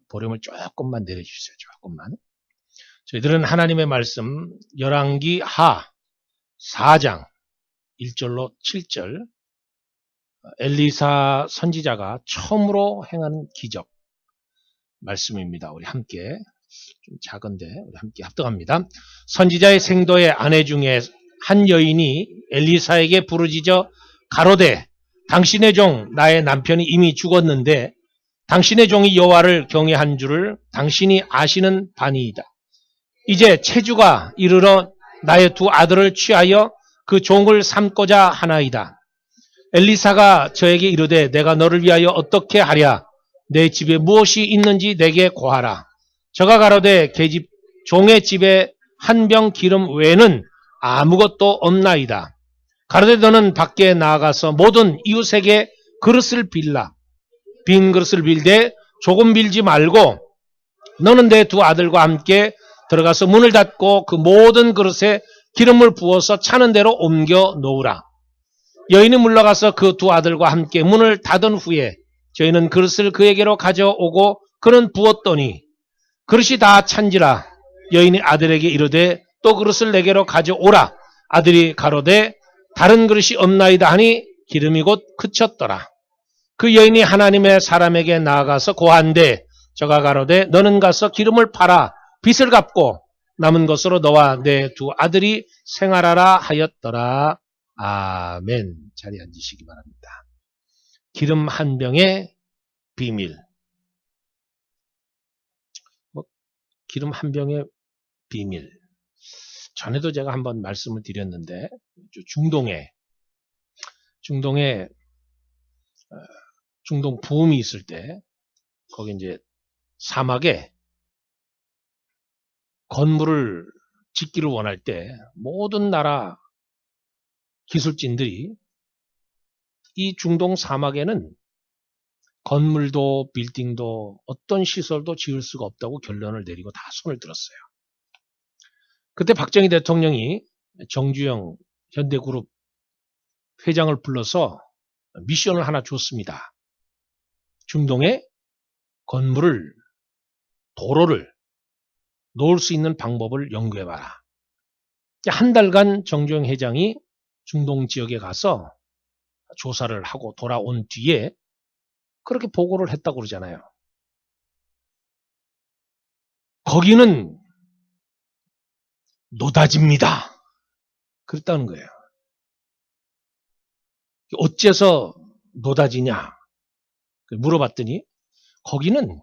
볼륨을 조금만 내려주세요. 조금만. 저희들은 하나님의 말씀 열왕기 하 4장 1절로 7절 엘리사 선지자가 처음으로 행한 기적 말씀입니다. 우리 함께 좀 작은데 우리 함께 합독합니다. 선지자의 생도의 아내 중에 한 여인이 엘리사에게 부르짖어 가로되 당신의 종 나의 남편이 이미 죽었는데 당신의 종이 여호와를 경외한 줄을 당신이 아시는 바니이다. 이제 체주가 이르러 나의 두 아들을 취하여 그 종을 삼고자 하나이다. 엘리사가 저에게 이르되 내가 너를 위하여 어떻게 하랴? 내 집에 무엇이 있는지 내게 고하라. 저가 가로되 계집 종의 집에 한 병 기름 외에는 아무것도 없나이다. 가로되 너는 밖에 나아가서 모든 이웃에게 그릇을 빌라. 빈 그릇을 빌되 조금 빌지 말고 너는 내 두 아들과 함께 들어가서 문을 닫고 그 모든 그릇에 기름을 부어서 차는 대로 옮겨 놓으라. 여인이 물러가서 그 두 아들과 함께 문을 닫은 후에 저희는 그릇을 그에게로 가져오고 그는 부었더니 그릇이 다 찬지라. 여인이 아들에게 이르되 또 그릇을 내게로 가져오라. 아들이 가로되 다른 그릇이 없나이다 하니 기름이 곧 그쳤더라. 그 여인이 하나님의 사람에게 나아가서 고한데 저가 가로되 너는 가서 기름을 팔아 빚을 갚고 남은 것으로 너와 내 두 아들이 생활하라 하였더라. 아멘. 자리에 앉으시기 바랍니다. 기름 한 병의 비밀. 기름 한 병의 비밀. 전에도 제가 한번 말씀을 드렸는데 중동에 중동 부음이 있을 때 거기 이제 사막에 건물을 짓기를 원할 때 모든 나라 기술진들이 이 중동 사막에는 건물도 빌딩도 어떤 시설도 지을 수가 없다고 결론을 내리고 다 손을 들었어요. 그때 박정희 대통령이 정주영 현대그룹 회장을 불러서 미션을 하나 줬습니다. 중동에 건물을, 도로를 놓을 수 있는 방법을 연구해봐라. 한 달간 정주영 회장이 중동 지역에 가서 조사를 하고 돌아온 뒤에 그렇게 보고를 했다고 그러잖아요. 거기는 노다지입니다. 그랬다는 거예요. 어째서 노다지냐? 물어봤더니 거기는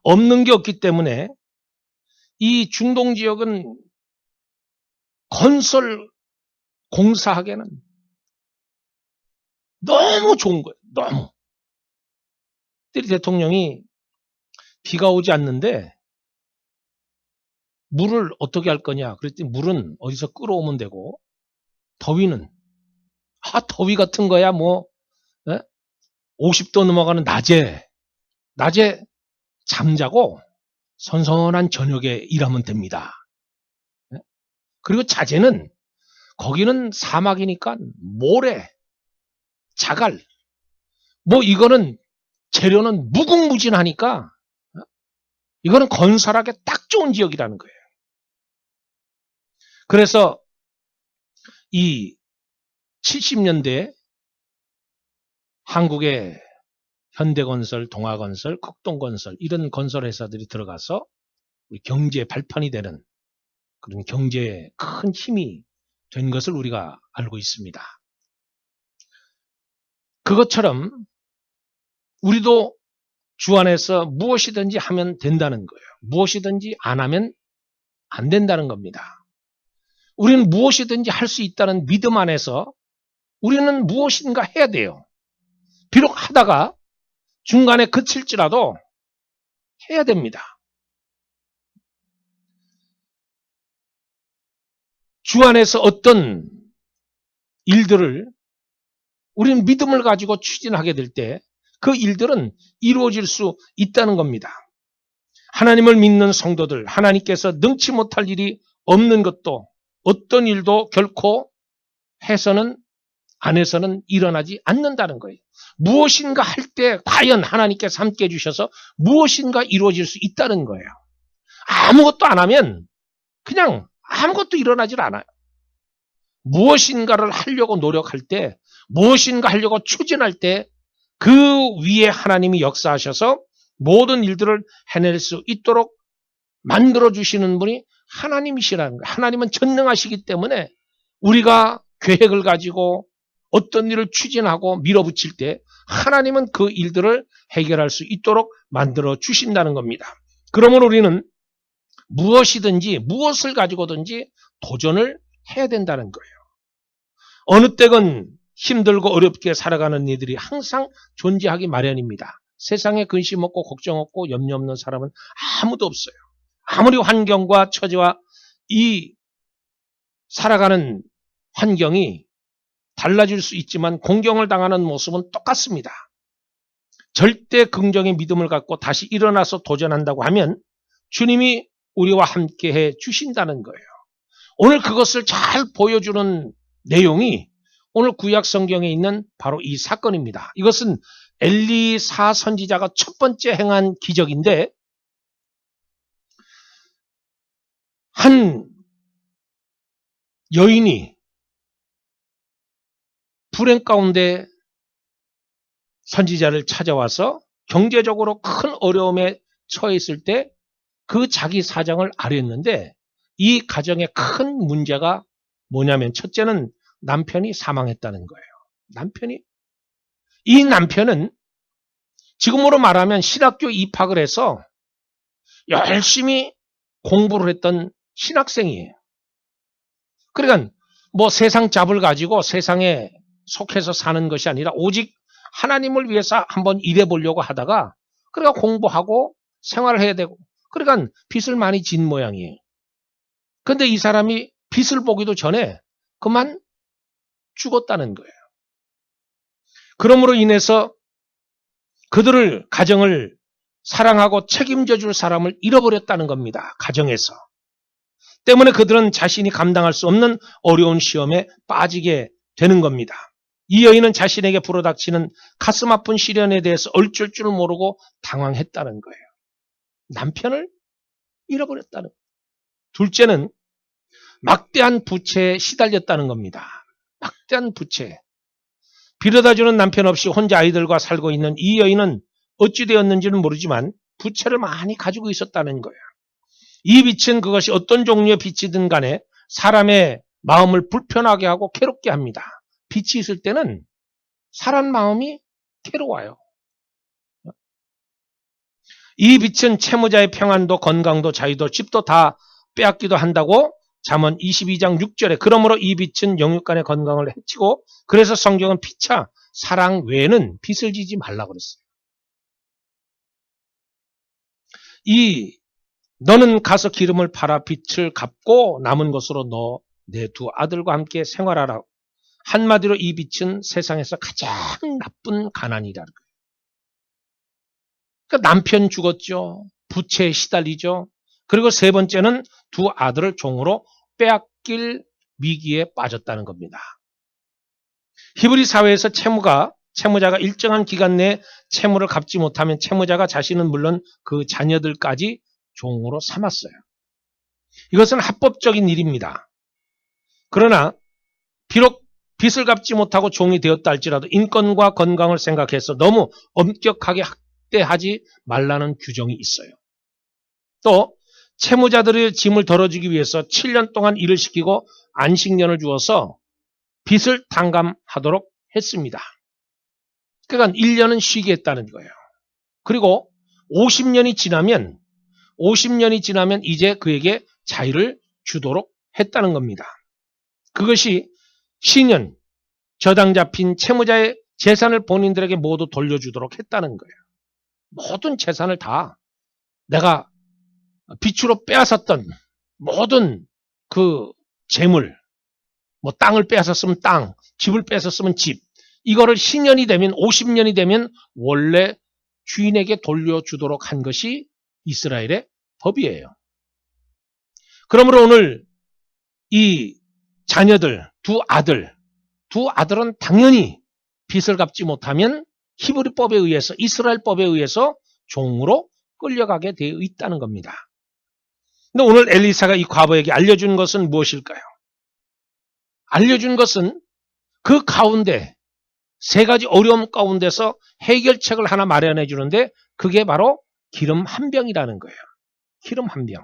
없는 게 없기 때문에 이 중동 지역은 건설 공사하기에는 너무 좋은 거예요. 너무. 그때 대통령이 비가 오지 않는데 물을 어떻게 할 거냐? 그랬더니 물은 어디서 끌어오면 되고 더위는 더위 같은 거야 50도 넘어가는 낮에 잠자고 선선한 저녁에 일하면 됩니다. 그리고 자재는 거기는 사막이니까 모래, 자갈 이거는 재료는 무궁무진하니까 이거는 건설하기 딱 좋은 지역이라는 거예요. 그래서 이 70년대에 한국의 현대건설, 동아건설, 극동건설 이런 건설 회사들이 들어가서 우리 경제의 발판이 되는 그런 경제에 큰 힘이 된 것을 우리가 알고 있습니다. 그것처럼 우리도 주 안에서 무엇이든지 하면 된다는 거예요. 무엇이든지 안 하면 안 된다는 겁니다. 우리는 무엇이든지 할 수 있다는 믿음 안에서 우리는 무엇인가 해야 돼요. 비록 하다가 중간에 그칠지라도 해야 됩니다. 주 안에서 어떤 일들을 우리는 믿음을 가지고 추진하게 될 때 그 일들은 이루어질 수 있다는 겁니다. 하나님을 믿는 성도들, 하나님께서 능치 못할 일이 없는 것도 어떤 일도 결코 해서는 안에서는 일어나지 않는다는 거예요. 무엇인가 할 때 과연 하나님께서 함께 해주셔서 무엇인가 이루어질 수 있다는 거예요. 아무것도 안 하면 그냥 아무것도 일어나질 않아요. 무엇인가를 하려고 노력할 때, 무엇인가 하려고 추진할 때 그 위에 하나님이 역사하셔서 모든 일들을 해낼 수 있도록 만들어주시는 분이 하나님이시라는 거예요. 하나님은 전능하시기 때문에 우리가 계획을 가지고 어떤 일을 추진하고 밀어붙일 때 하나님은 그 일들을 해결할 수 있도록 만들어 주신다는 겁니다. 그러므로 우리는 무엇이든지 무엇을 가지고든지 도전을 해야 된다는 거예요. 어느 때건 힘들고 어렵게 살아가는 이들이 항상 존재하기 마련입니다. 세상에 근심 없고 걱정 없고 염려 없는 사람은 아무도 없어요. 아무리 환경과 처지와 이 살아가는 환경이 달라질 수 있지만 공경을 당하는 모습은 똑같습니다. 절대 긍정의 믿음을 갖고 다시 일어나서 도전한다고 하면 주님이 우리와 함께 해 주신다는 거예요. 오늘 그것을 잘 보여주는 내용이 오늘 구약 성경에 있는 바로 이 사건입니다. 이것은 엘리사 선지자가 첫 번째 행한 기적인데 한 여인이 불행 가운데 선지자를 찾아와서 경제적으로 큰 어려움에 처해 있을 때 그 자기 사정을 아뢰었는데 이 가정의 큰 문제가 뭐냐면 첫째는 남편이 사망했다는 거예요. 이 남편은 지금으로 말하면 신학교 입학을 해서 열심히 공부를 했던 신학생이에요. 그러니까 뭐 세상 잡을 가지고 세상에 속해서 사는 것이 아니라 오직 하나님을 위해서 한번 일해 보려고 하다가 그러니까 공부하고 생활을 해야 되고 그러니까 빚을 많이 진 모양이에요. 그런데 이 사람이 빚을 보기도 전에 그만 죽었다는 거예요. 그러므로 인해서 그들을 가정을 사랑하고 책임져 줄 사람을 잃어버렸다는 겁니다. 가정에서. 때문에 그들은 자신이 감당할 수 없는 어려운 시험에 빠지게 되는 겁니다. 이 여인은 자신에게 불어닥치는 가슴 아픈 시련에 대해서 어쩔 줄 모르고 당황했다는 거예요. 남편을 잃어버렸다는 거예요. 둘째는 막대한 부채에 시달렸다는 겁니다. 막대한 부채. 빌어다주는 남편 없이 혼자 아이들과 살고 있는 이 여인은 어찌 되었는지는 모르지만 부채를 많이 가지고 있었다는 거예요. 이 빚은 그것이 어떤 종류의 빚이든 간에 사람의 마음을 불편하게 하고 괴롭게 합니다. 빚이 있을 때는 사람 마음이 괴로워요. 이 빚은 채무자의 평안도 건강도 자유도 집도 다 빼앗기도 한다고 잠언 22장 6절에 그러므로 이 빚은 영육간의 건강을 해치고 그래서 성경은 피차 사랑 외에는 빚을 지지 말라고 그랬어요. 너는 가서 기름을 팔아 빚을 갚고 남은 것으로 너 내 두 아들과 함께 생활하라. 한마디로 이 빚은 세상에서 가장 나쁜 가난이라는 거예요. 그러니까 남편 죽었죠. 부채에 시달리죠. 그리고 세 번째는 두 아들을 종으로 빼앗길 위기에 빠졌다는 겁니다. 히브리 사회에서 채무자가 일정한 기간 내에 채무를 갚지 못하면 채무자가 자신은 물론 그 자녀들까지 종으로 삼았어요. 이것은 합법적인 일입니다. 그러나 비록 빚을 갚지 못하고 종이 되었다 할지라도 인권과 건강을 생각해서 너무 엄격하게 학대하지 말라는 규정이 있어요. 또 채무자들의 짐을 덜어주기 위해서 7년 동안 일을 시키고 안식년을 주어서 빚을 탕감하도록 했습니다. 그러니까 1년은 쉬게 했다는 거예요. 그리고 50년이 지나면 이제 그에게 자유를 주도록 했다는 겁니다. 그것이 신년, 저당 잡힌 채무자의 재산을 본인들에게 모두 돌려주도록 했다는 거예요. 모든 재산을 다 내가 빚으로 빼앗았던 모든 그 재물, 뭐 땅을 빼앗았으면 땅, 집을 뺏었으면 집, 이거를 신년이 되면 50년이 되면 원래 주인에게 돌려주도록 한 것이 이스라엘의 법이에요. 그러므로 오늘 이 자녀들, 두 두 아들은 당연히 빚을 갚지 못하면 히브리법에 의해서, 이스라엘법에 의해서 종으로 끌려가게 되어 있다는 겁니다. 근데 오늘 엘리사가 이 과부에게 알려준 것은 무엇일까요? 알려준 것은 그 가운데 세 가지 어려움 가운데서 해결책을 하나 마련해 주는데 그게 바로 기름 한 병이라는 거예요. 기름 한 병.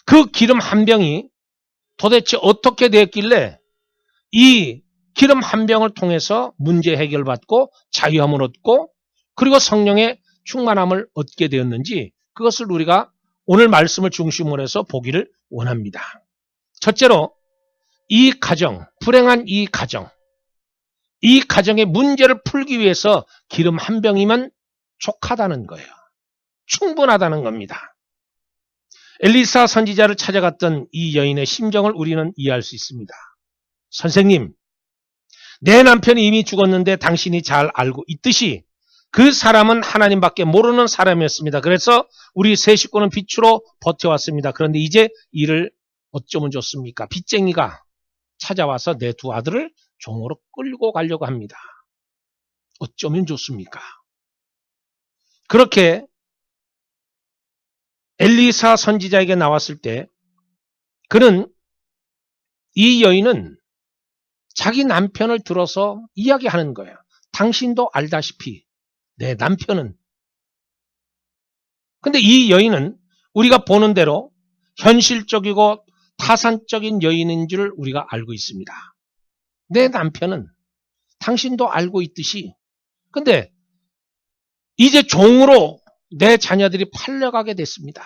그 기름 한 병이 도대체 어떻게 되었길래 이 기름 한 병을 통해서 문제 해결받고 자유함을 얻고 그리고 성령의 충만함을 얻게 되었는지 그것을 우리가 오늘 말씀을 중심으로 해서 보기를 원합니다. 첫째로 이 가정, 불행한 이 가정의 문제를 풀기 위해서 기름 한 병이면 족하다는 거예요. 충분하다는 겁니다. 엘리사 선지자를 찾아갔던 이 여인의 심정을 우리는 이해할 수 있습니다. 선생님, 내 남편이 이미 죽었는데 당신이 잘 알고 있듯이 그 사람은 하나님밖에 모르는 사람이었습니다. 그래서 우리 세 식구는 빚으로 버텨왔습니다. 그런데 이제 이를 어쩌면 좋습니까? 빚쟁이가 찾아와서 내 두 아들을 종으로 끌고 가려고 합니다. 어쩌면 좋습니까? 그렇게 엘리사 선지자에게 나왔을 때 그는 이 여인은 자기 남편을 들어서 이야기하는 거예요. 당신도 알다시피 내 남편은. 근데 이 여인은 우리가 보는 대로 현실적이고 타산적인 여인인 줄 우리가 알고 있습니다. 내 남편은 당신도 알고 있듯이 근데 이제 종으로 내 자녀들이 팔려가게 됐습니다.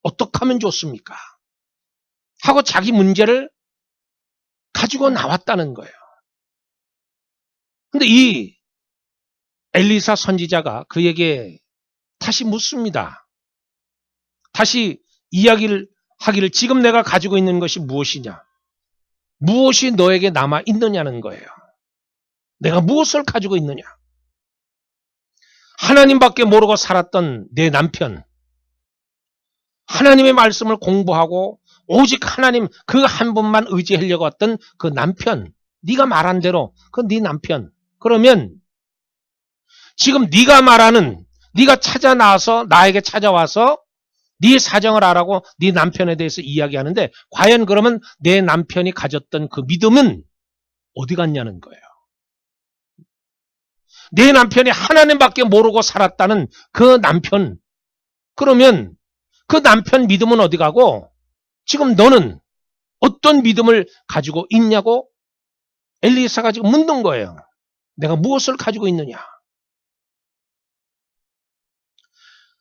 어떻게 하면 좋습니까? 하고 자기 문제를 가지고 나왔다는 거예요. 근데 이 엘리사 선지자가 그에게 다시 묻습니다. 다시 이야기를 하기를 지금 내가 가지고 있는 것이 무엇이냐? 무엇이 너에게 남아 있느냐는 거예요. 내가 무엇을 가지고 있느냐? 하나님밖에 모르고 살았던 내 남편, 하나님의 말씀을 공부하고 오직 하나님 그 한 분만 의지하려고 했던 그 남편, 네가 말한 대로 그 네 남편. 그러면 지금 네가 말하는, 네가 찾아 나와서 나에게 찾아와서 네 사정을 알아고 네 남편에 대해서 이야기하는데 과연 그러면 내 남편이 가졌던 그 믿음은 어디 갔냐는 거예요. 내 남편이 하나님밖에 모르고 살았다는 그 남편, 그러면 그 남편 믿음은 어디 가고 지금 너는 어떤 믿음을 가지고 있냐고 엘리사가 지금 묻는 거예요. 내가 무엇을 가지고 있느냐?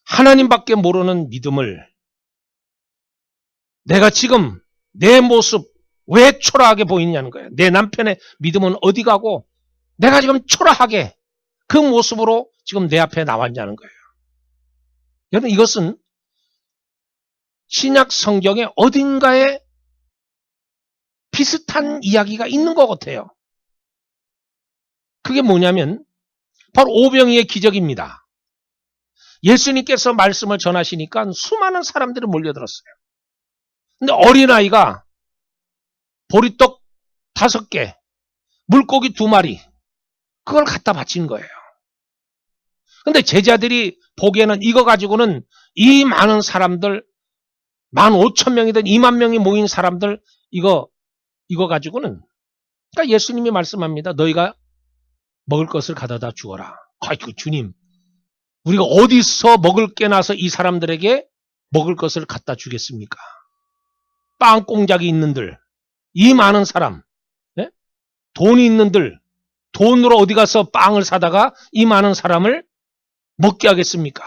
하나님밖에 모르는 믿음을 내가 지금 내 모습 왜 초라하게 보이냐는 거예요. 내 남편의 믿음은 어디 가고 내가 지금 초라하게 그 모습으로 지금 내 앞에 나왔냐는 거예요. 여러분 이것은 신약 성경의 어딘가에 비슷한 이야기가 있는 것 같아요. 그게 뭐냐면 바로 오병이의 기적입니다. 예수님께서 말씀을 전하시니까 수많은 사람들이 몰려들었어요. 근데 어린아이가 보리떡 5개, 물고기 2마리 그걸 갖다 바친 거예요. 근데 제자들이 보기에는 이거 가지고는 이 많은 사람들 15,000명이든 20,000명이 모인 사람들 이거 가지고는 그러니까 예수님이 말씀합니다. 너희가 먹을 것을 가져다 주어라. 아이고 주님 우리가 어디서 먹을 게 나서 이 사람들에게 먹을 것을 갖다 주겠습니까? 빵 공작이 있는들, 이 많은 사람, 네? 돈이 있는들, 돈으로 어디 가서 빵을 사다가 이 많은 사람을 먹게 하겠습니까?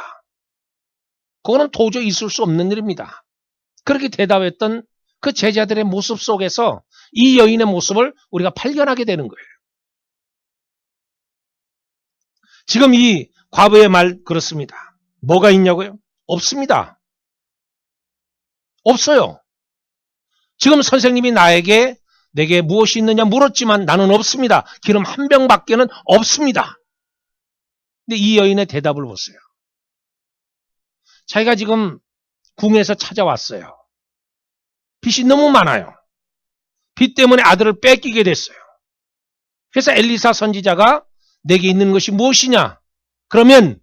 그거는 도저히 있을 수 없는 일입니다. 그렇게 대답했던 그 제자들의 모습 속에서 이 여인의 모습을 우리가 발견하게 되는 거예요. 지금 이 과부의 말 그렇습니다. 뭐가 있냐고요? 없습니다. 없어요. 지금 선생님이 내게 무엇이 있느냐 물었지만 나는 없습니다. 기름 한 병밖에는 없습니다. 근데 이 여인의 대답을 보세요. 자기가 지금 궁에서 찾아왔어요. 빚이 너무 많아요. 빚 때문에 아들을 뺏기게 됐어요. 그래서 엘리사 선지자가 내게 있는 것이 무엇이냐? 그러면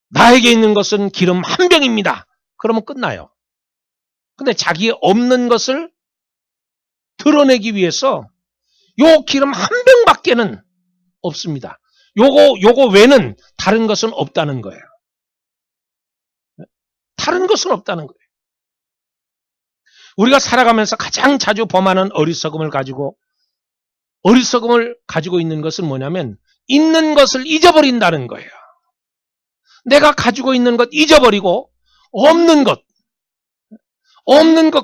나에게 있는 것은 기름 한 병입니다. 그러면 끝나요. 근데 자기 없는 것을 드러내기 위해서 요 기름 한 병밖에는 없습니다. 요거 외에는 다른 것은 없다는 거예요. 다른 것은 없다는 거예요. 우리가 살아가면서 가장 자주 범하는 어리석음을 가지고 있는 것은 뭐냐면 있는 것을 잊어버린다는 거예요. 내가 가지고 있는 것 잊어버리고 없는 것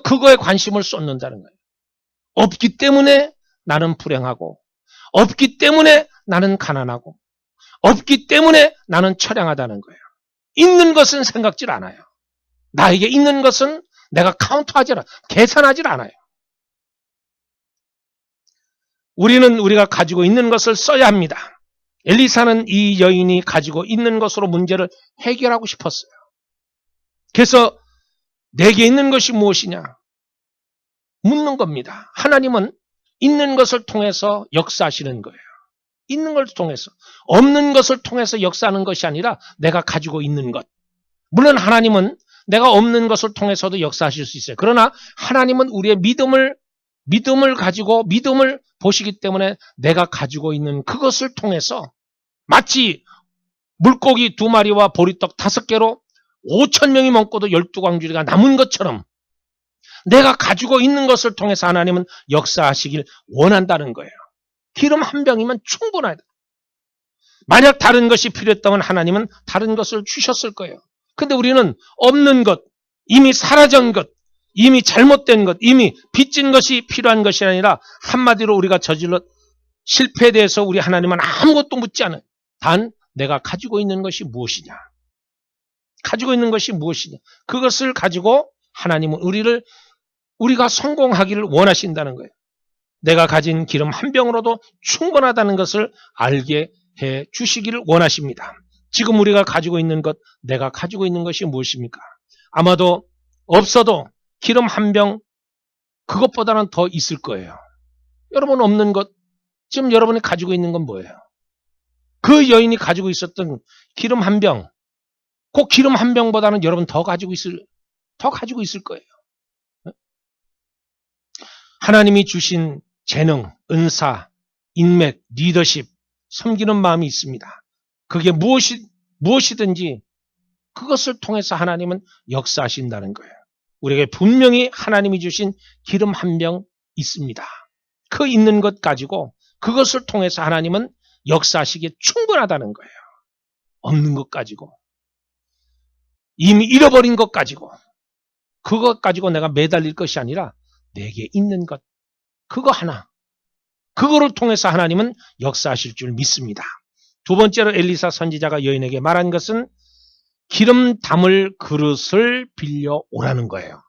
그거에 관심을 쏟는다는 거예요. 없기 때문에 나는 불행하고 없기 때문에 나는 가난하고 없기 때문에 나는 처량하다는 거예요. 있는 것은 생각질 않아요. 나에게 있는 것은 내가 카운트하지 않아요. 계산하지 않아요. 우리가 가지고 있는 것을 써야 합니다. 엘리사는 이 여인이 가지고 있는 것으로 문제를 해결하고 싶었어요. 그래서 내게 있는 것이 무엇이냐? 묻는 겁니다. 하나님은 있는 것을 통해서 역사하시는 거예요. 있는 것을 통해서. 없는 것을 통해서 역사하는 것이 아니라 내가 가지고 있는 것. 물론 하나님은 내가 없는 것을 통해서도 역사하실 수 있어요. 그러나 하나님은 우리의 믿음을 가지고 믿음을 보시기 때문에 내가 가지고 있는 그것을 통해서 마치 물고기 2마리와 보리떡 5개로 5,000명이 먹고도 12광주리가 남은 것처럼 내가 가지고 있는 것을 통해서 하나님은 역사하시길 원한다는 거예요. 기름 한 병이면 충분하다. 만약 다른 것이 필요했다면 하나님은 다른 것을 주셨을 거예요. 근데 우리는 없는 것, 이미 사라진 것, 이미 잘못된 것, 이미 빚진 것이 필요한 것이 아니라 한마디로 우리가 저질러 실패에 대해서 우리 하나님은 아무것도 묻지 않아요. 단 내가 가지고 있는 것이 무엇이냐. 가지고 있는 것이 무엇이냐. 그것을 가지고 하나님은 우리가 성공하기를 원하신다는 거예요. 내가 가진 기름 한 병으로도 충분하다는 것을 알게 해 주시기를 원하십니다. 지금 우리가 가지고 있는 것, 내가 가지고 있는 것이 무엇입니까? 아마도 없어도 기름 한 병, 그것보다는 더 있을 거예요. 여러분 없는 것, 지금 여러분이 가지고 있는 건 뭐예요? 그 여인이 가지고 있었던 기름 한 병, 그 기름 한 병보다는 여러분 더 가지고 있을 거예요. 하나님이 주신 재능, 은사, 인맥, 리더십, 섬기는 마음이 있습니다. 그게 무엇이든지 그것을 통해서 하나님은 역사하신다는 거예요. 우리에게 분명히 하나님이 주신 기름 한 병 있습니다. 그 있는 것 가지고 그것을 통해서 하나님은 역사하시기에 충분하다는 거예요. 없는 것 가지고, 이미 잃어버린 것 가지고, 그것 가지고 내가 매달릴 것이 아니라 내게 있는 것, 그거 하나, 그거를 통해서 하나님은 역사하실 줄 믿습니다. 두 번째로 엘리사 선지자가 여인에게 말한 것은 기름 담을 그릇을 빌려 오라는 거예요.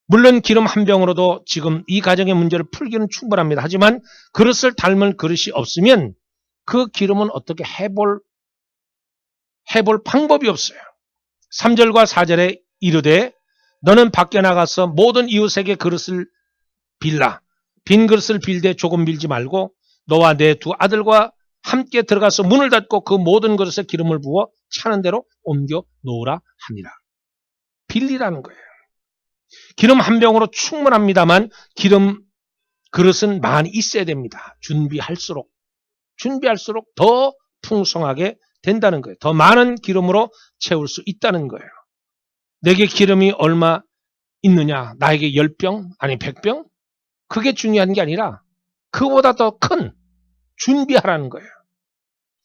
물론 기름 한 병으로도 지금 이 가정의 문제를 풀기는 충분합니다. 하지만 그릇을 담을 그릇이 없으면 그 기름은 어떻게 해볼 방법이 없어요. 3절과 4절에 이르되 너는 밖에 나가서 모든 이웃에게 그릇을 빌라. 빈 그릇을 빌되 조금 빌지 말고 너와 내 2 아들과 함께 들어가서 문을 닫고 그 모든 그릇에 기름을 부어 차는 대로 옮겨 놓으라 하니라. 빌리라는 거예요. 기름 한 병으로 충분합니다만 기름 그릇은 많이 있어야 됩니다. 준비할수록 더 풍성하게 된다는 거예요. 더 많은 기름으로 채울 수 있다는 거예요. 내게 기름이 얼마 있느냐? 나에게 10병? 아니 100병? 그게 중요한 게 아니라 그보다 더 큰 준비하라는 거예요.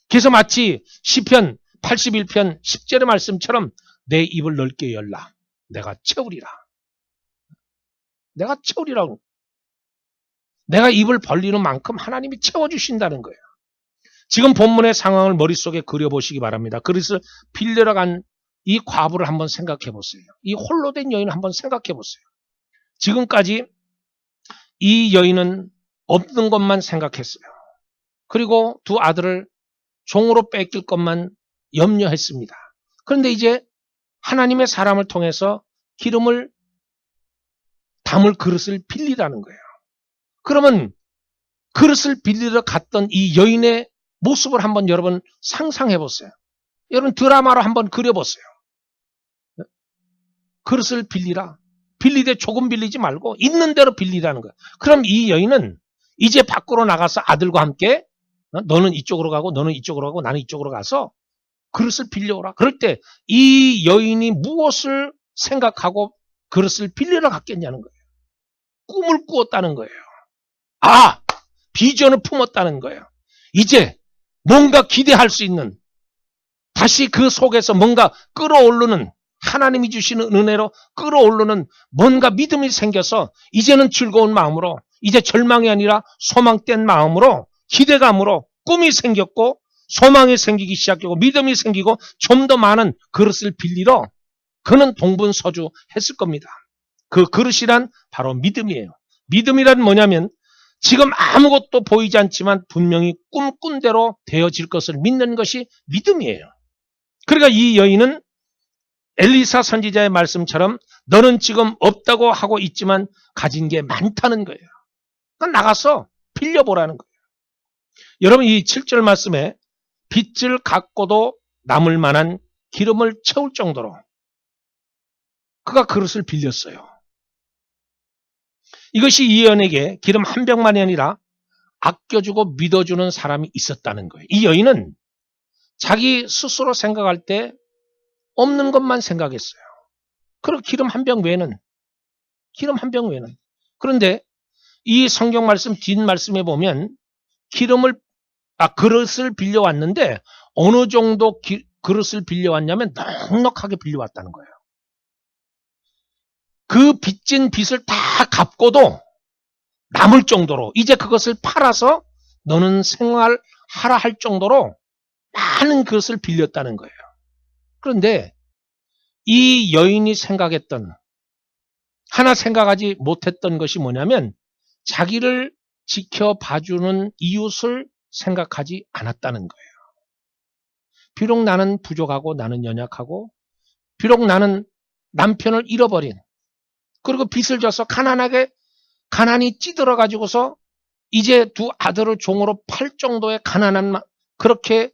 그래서 마치 시편 81편 10절의 말씀처럼 내 입을 넓게 열라. 내가 채우리라. 내가 채우리라고. 내가 입을 벌리는 만큼 하나님이 채워주신다는 거예요. 지금 본문의 상황을 머릿속에 그려보시기 바랍니다. 그릇을 빌려러 간 이 과부를 한번 생각해 보세요. 이 홀로 된 여인을 한번 생각해 보세요. 지금까지 이 여인은 없는 것만 생각했어요. 그리고 2 아들을 종으로 뺏길 것만 염려했습니다. 그런데 이제 하나님의 사람을 통해서 기름을 담을 그릇을 빌리라는 거예요. 그러면 그릇을 빌리러 갔던 이 여인의 모습을 한번 여러분 상상해 보세요. 여러분 드라마로 한번 그려보세요. 그릇을 빌리라. 빌리되 조금 빌리지 말고 있는 대로 빌리라는 거예요. 그럼 이 여인은 이제 밖으로 나가서 아들과 함께 너는 이쪽으로 가고 너는 이쪽으로 가고 나는 이쪽으로 가서 그릇을 빌려오라. 그럴 때 이 여인이 무엇을 생각하고 그릇을 빌리러 갔겠냐는 거예요. 꿈을 꾸었다는 거예요. 아! 비전을 품었다는 거예요. 이제 뭔가 기대할 수 있는, 다시 그 속에서 뭔가 끌어오르는, 하나님이 주시는 은혜로 끌어오르는 뭔가 믿음이 생겨서 이제는 즐거운 마음으로, 이제 절망이 아니라 소망된 마음으로, 기대감으로 꿈이 생겼고 소망이 생기기 시작하고 믿음이 생기고 좀 더 많은 그릇을 빌리러 그는 동분서주했을 겁니다. 그 그릇이란 바로 믿음이에요. 믿음이란 뭐냐면 지금 아무것도 보이지 않지만 분명히 꿈꾼 대로 되어질 것을 믿는 것이 믿음이에요. 그러니까 이 여인은 엘리사 선지자의 말씀처럼 너는 지금 없다고 하고 있지만 가진 게 많다는 거예요. 그러니까 나가서 빌려보라는 거예요. 여러분 이 7절 말씀에 빚을 갚고도 남을 만한 기름을 채울 정도로 그가 그릇을 빌렸어요. 이것이 이 여인에게 기름 한 병만이 아니라 아껴주고 믿어주는 사람이 있었다는 거예요. 이 여인은 자기 스스로 생각할 때 없는 것만 생각했어요. 그리고 기름 한 병 외에는, 그런데 이 성경 말씀 뒷말씀에 보면 그릇을 빌려왔는데 어느 정도 그릇을 빌려왔냐면 넉넉하게 빌려왔다는 거예요. 그 빚진 빚을 다 갚고도 남을 정도로 이제 그것을 팔아서 너는 생활하라 할 정도로 많은 그릇을 빌렸다는 거예요. 그런데 이 여인이 하나 생각하지 못했던 것이 뭐냐면 자기를 지켜봐주는 이웃을 생각하지 않았다는 거예요. 비록 나는 부족하고 나는 연약하고 비록 나는 남편을 잃어버린, 그리고 빚을 져서 가난이 찌들어 가지고서 이제 두 아들을 종으로 팔 정도의 가난한, 그렇게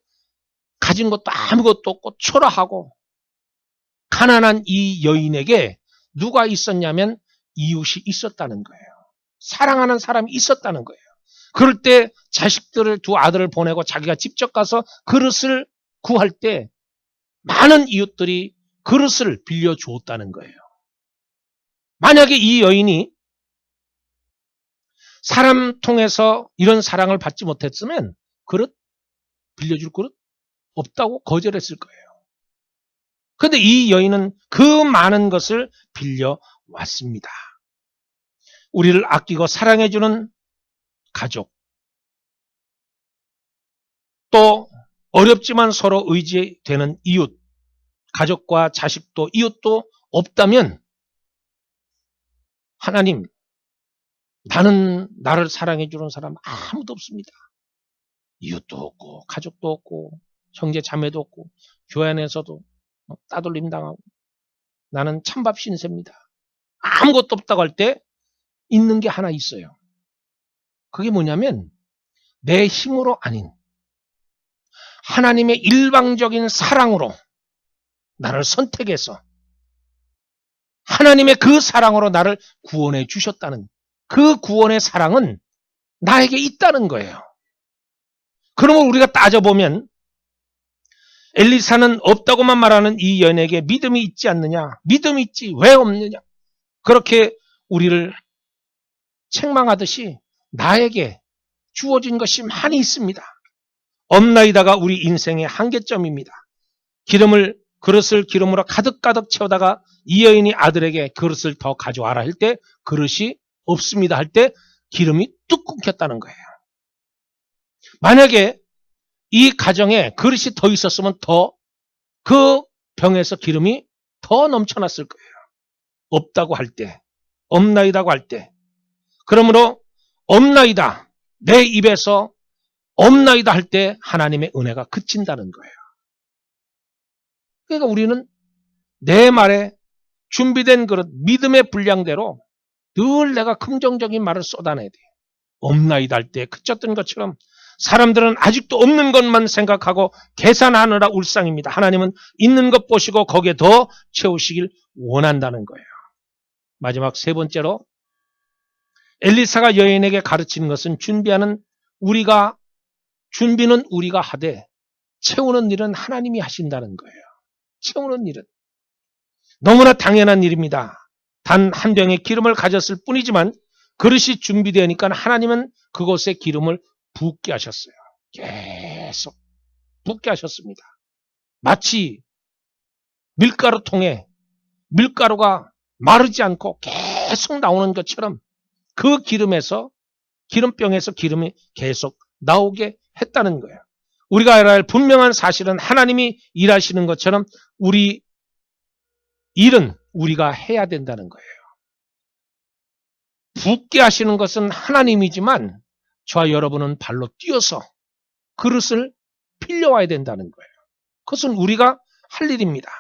가진 것도 아무것도 없고 초라하고 가난한 이 여인에게 누가 있었냐면 이웃이 있었다는 거예요. 사랑하는 사람이 있었다는 거예요. 그럴 때 두 아들을 보내고 자기가 직접 가서 그릇을 구할 때 많은 이웃들이 그릇을 빌려주었다는 거예요. 만약에 이 여인이 사람 통해서 이런 사랑을 받지 못했으면 빌려줄 그릇 없다고 거절했을 거예요. 그런데 이 여인은 그 많은 것을 빌려왔습니다. 우리를 아끼고 사랑해주는 가족, 또 어렵지만 서로 의지되는 이웃, 가족과 자식도 이웃도 없다면 하나님, 나를 사랑해주는 사람 아무도 없습니다. 이웃도 없고 가족도 없고 형제 자매도 없고 교회 안에서도 따돌림 당하고 나는 찬밥 신세입니다. 아무것도 없다고 할 때 있는 게 하나 있어요. 그게 뭐냐면 내 힘으로 아닌 하나님의 일방적인 사랑으로 나를 선택해서 하나님의 그 사랑으로 나를 구원해 주셨다는, 그 구원의 사랑은 나에게 있다는 거예요. 그러면 우리가 따져보면 엘리사는 없다고만 말하는 이 여인에게 믿음이 있지 않느냐? 믿음이 있지 왜 없느냐? 그렇게 우리를 책망하듯이 나에게 주어진 것이 많이 있습니다. 없나이다가 우리 인생의 한계점입니다. 그릇을 기름으로 가득가득 채우다가 이 여인이 아들에게 그릇을 더 가져와라 할 때 그릇이 없습니다 할 때 기름이 뚝 끊겼다는 거예요. 만약에 이 가정에 그릇이 더 있었으면 그 병에서 기름이 더 넘쳐났을 거예요. 없다고 할 때, 없나이다고 할 때. 그러므로 없나이다, 내 입에서 없나이다 할 때 하나님의 은혜가 그친다는 거예요. 그러니까 우리는 내 말에 준비된 그릇, 믿음의 분량대로 늘 내가 긍정적인 말을 쏟아내야 돼요. 없나이다 할 때 그쳤던 것처럼 사람들은 아직도 없는 것만 생각하고 계산하느라 울상입니다. 하나님은 있는 것 보시고 거기에 더 채우시길 원한다는 거예요. 마지막 세 번째로 엘리사가 여인에게 가르치는 것은 준비는 우리가 하되 채우는 일은 하나님이 하신다는 거예요. 채우는 일은 너무나 당연한 일입니다. 단 한 병의 기름을 가졌을 뿐이지만 그릇이 준비되니까 하나님은 그곳에 기름을 붓게 하셨어요. 계속 붓게 하셨습니다. 마치 밀가루통에 밀가루가 마르지 않고 계속 나오는 것처럼 그 기름병에서 기름이 계속 나오게 했다는 거예요. 우리가 알아야 할 분명한 사실은 하나님이 일하시는 것처럼 우리 일은 우리가 해야 된다는 거예요. 붓게 하시는 것은 하나님이지만 저와 여러분은 발로 뛰어서 그릇을 빌려와야 된다는 거예요. 그것은 우리가 할 일입니다.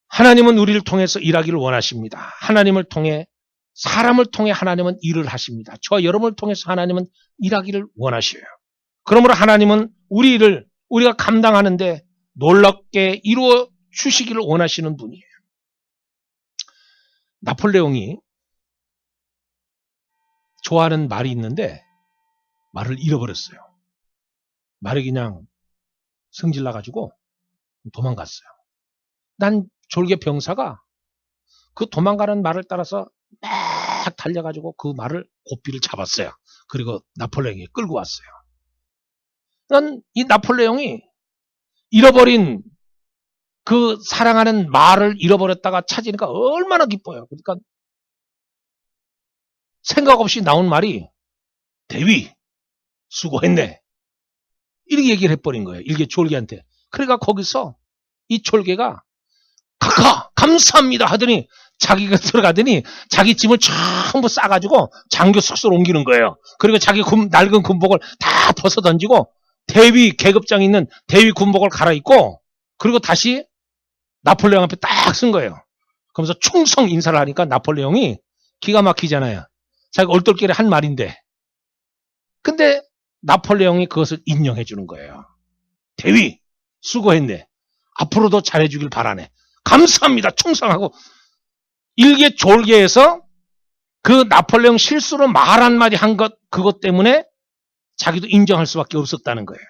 하나님은 우리를 통해서 일하기를 원하십니다. 하나님을 통해 사람을 통해 하나님은 일을 하십니다. 저와 여러분을 통해서 하나님은 일하기를 원하셔요. 그러므로 하나님은 우리 일을 우리가 감당하는데 놀랍게 이루어 주시기를 원하시는 분이에요. 나폴레옹이 좋아하는 말이 있는데 말을 잃어버렸어요. 말이 그냥 성질 나가지고 도망갔어요. 난 졸개 병사가 그 도망가는 말을 따라서 막 달려가지고 그 말을 고삐를 잡았어요. 그리고 나폴레옹이 끌고 왔어요. 난 이 나폴레옹이 잃어버린 그 사랑하는 말을 잃어버렸다가 찾으니까 얼마나 기뻐요. 그러니까 생각 없이 나온 말이 대위 수고했네 이렇게 얘기를 해버린 거예요. 일개 졸개한테. 그러니까 거기서 이 졸개가 카카 감사합니다 하더니 자기가 들어가더니 자기 짐을 전부 싸가지고 장교 숙소로 옮기는 거예요. 그리고 자기 낡은 군복을 다 벗어던지고 대위 계급장에 있는 대위 군복을 갈아입고 그리고 다시 나폴레옹 앞에 딱 쓴 거예요. 그러면서 충성 인사를 하니까 나폴레옹이 기가 막히잖아요. 자기가 얼떨결에 한 말인데. 근데 나폴레옹이 그것을 인정해 주는 거예요. 대위 수고했네. 앞으로도 잘해주길 바라네. 감사합니다. 충성하고 일개 졸개에서 그 나폴레옹 실수로 말 한마디 한 것 그것 때문에 자기도 인정할 수밖에 없었다는 거예요.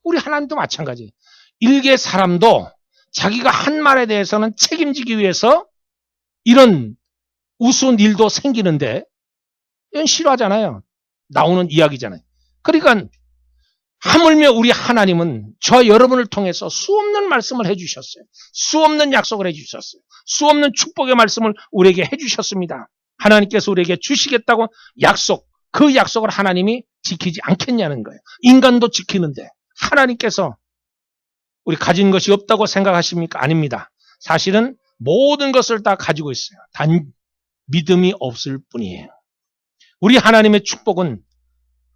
우리 하나님도 마찬가지. 일개 사람도 자기가 한 말에 대해서는 책임지기 위해서 이런 우스운 일도 생기는데 이건 싫어하잖아요. 나오는 이야기잖아요. 그러니까 하물며 우리 하나님은 저 여러분을 통해서 수없는 말씀을 해주셨어요. 수없는 약속을 해주셨어요. 수없는 축복의 말씀을 우리에게 해주셨습니다. 하나님께서 우리에게 주시겠다고 약속, 그 약속을 하나님이 지키지 않겠냐는 거예요. 인간도 지키는데 하나님께서 우리 가진 것이 없다고 생각하십니까? 아닙니다. 사실은 모든 것을 다 가지고 있어요. 단 믿음이 없을 뿐이에요. 우리 하나님의 축복은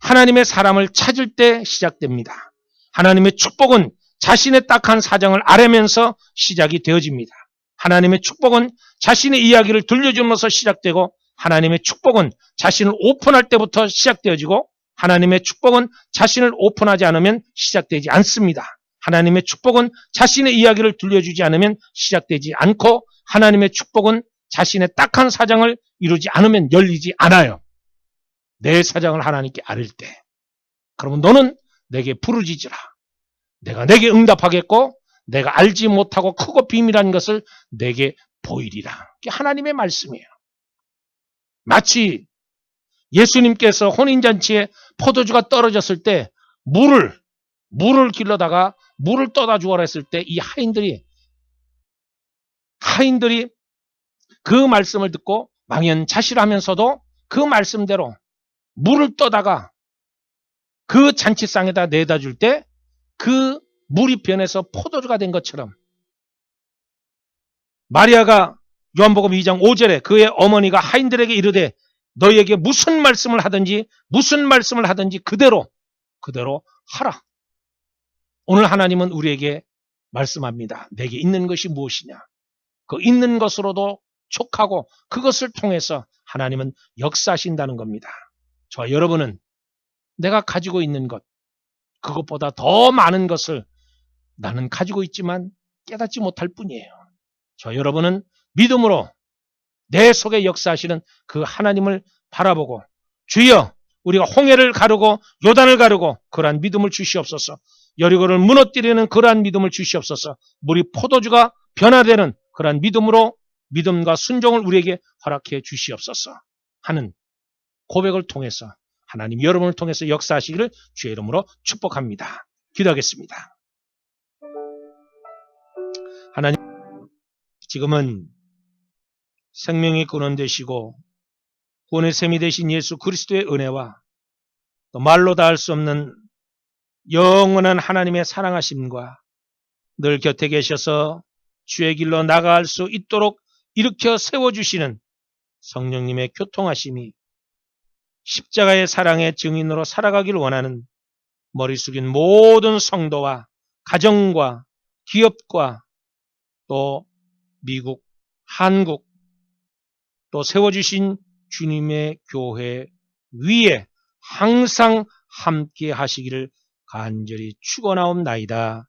하나님의 사람을 찾을 때 시작됩니다. 하나님의 축복은 자신의 딱한 사정을 아뢰면서 시작이 되어집니다. 하나님의 축복은 자신의 이야기를 들려주면서 시작되고 하나님의 축복은 자신을 오픈할 때부터 시작되어지고 하나님의 축복은 자신을 오픈하지 않으면 시작되지 않습니다. 하나님의 축복은 자신의 이야기를 들려주지 않으면 시작되지 않고 하나님의 축복은 자신의 딱한 사정을 이루지 않으면 열리지 않아요. 내 사정을 하나님께 아뢰일 때 그러면 너는 내게 부르짖으라. 내가 내게 응답하겠고 내가 알지 못하고 크고 비밀한 것을 내게 보이리라. 이게 하나님의 말씀이에요. 마치 예수님께서 혼인잔치에 포도주가 떨어졌을 때 물을 길러다가 물을 떠다 주어라 했을 때 이 하인들이 그 말씀을 듣고 망연자실하면서도 그 말씀대로 물을 떠다가 그 잔치상에다 내다 줄 때 그 물이 변해서 포도주가 된 것처럼 마리아가 요한복음 2장 5절에 그의 어머니가 하인들에게 이르되 너희에게 무슨 말씀을 하든지 그대로 하라. 오늘 하나님은 우리에게 말씀합니다. 내게 있는 것이 무엇이냐. 그 있는 것으로도 촉하고 그것을 통해서 하나님은 역사하신다는 겁니다. 저와 여러분은 내가 가지고 있는 것, 그것보다 더 많은 것을 나는 가지고 있지만 깨닫지 못할 뿐이에요. 저와 여러분은 믿음으로 내 속에 역사하시는 그 하나님을 바라보고 주여 우리가 홍해를 가르고 요단을 가르고 그러한 믿음을 주시옵소서. 여리고를 무너뜨리는 그러한 믿음을 주시옵소서. 물이 포도주가 변화되는 그러한 믿음으로 믿음과 순종을 우리에게 허락해 주시옵소서 하는 고백을 통해서 하나님 여러분을 통해서 역사하시기를 주의 이름으로 축복합니다. 기도하겠습니다. 하나님, 지금은 생명의 근원 되시고 구원의 셈이 되신 예수 그리스도의 은혜와 또 말로 다 할 수 없는 영원한 하나님의 사랑하심과 늘 곁에 계셔서 주의 길로 나아갈 수 있도록 일으켜 세워주시는 성령님의 교통하심이 십자가의 사랑의 증인으로 살아가기를 원하는 머리 숙인 모든 성도와 가정과 기업과 또 미국, 한국 또 세워주신 주님의 교회 위에 항상 함께 하시기를 간절히 축원하옵나이다.